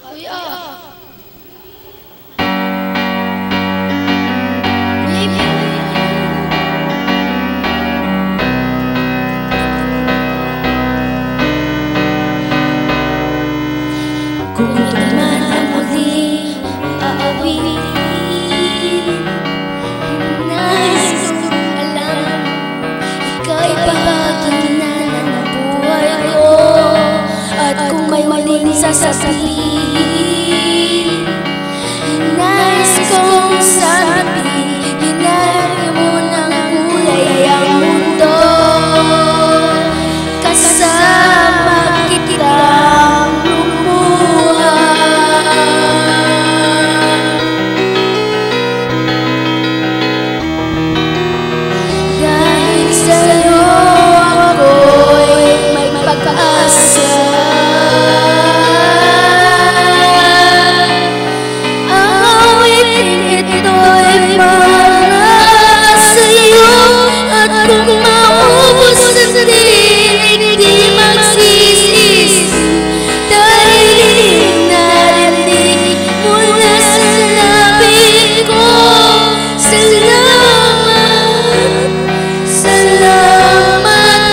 Kuya. Kung ito man ang muling aawitin, nais kong alam, ika'y bahagi na ng buhay ko. At kung may maling sasabihin, nais kong sabihin, hinari mo ng kulay ang mundo. Kasama kitang dahil sa'yo ako'y may pag-asa. Ang awitin ito'y para sa'yo. At kung maubos ang dinig, di magsisisi, dahil narinig mo na sa labi ko. Salamat, salamat,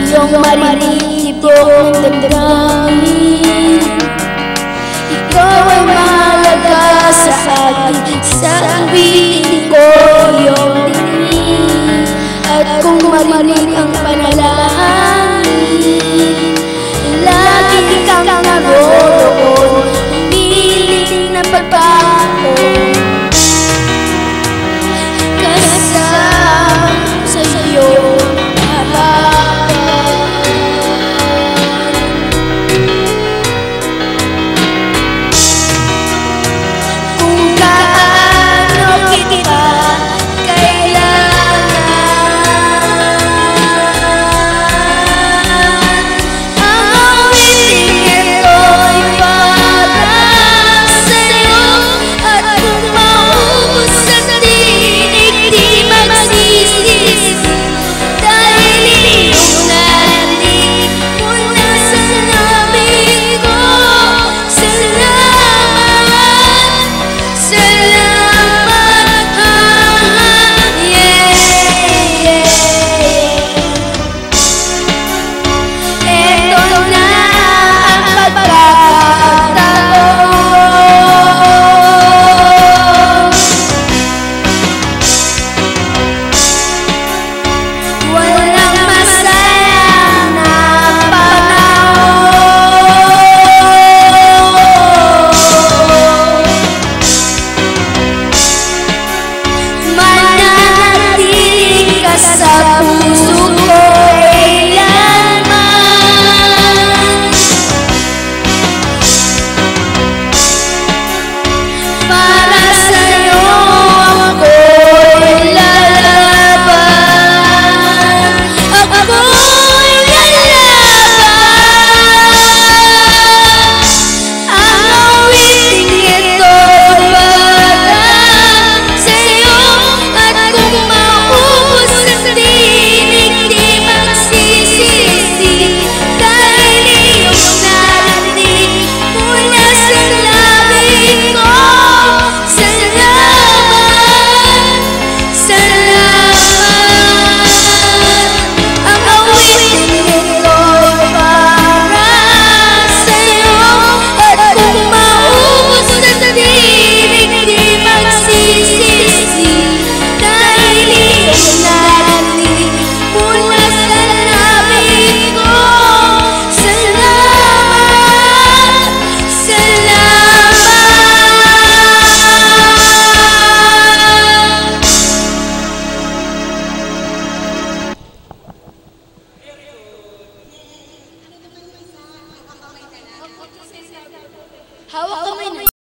iyong marinitibok ng damdamin. Ikaw ay mahalaga sa akin, sa awitin ko iyong dinig. At kung marinig ang panalangin, lagi kang naroon, umiling na pagbago. Kasama sa iyong harapan. Kung gaano kita kailangan, ang awitin ito'y para sa'yo. At kung maubos ang dinig, di magsisisi, dahil iyong narinig mo na sa labi ko. Salamat, salamat, eto na ang pagkakataon. Walang masayang na panahon. Mananatili ka sa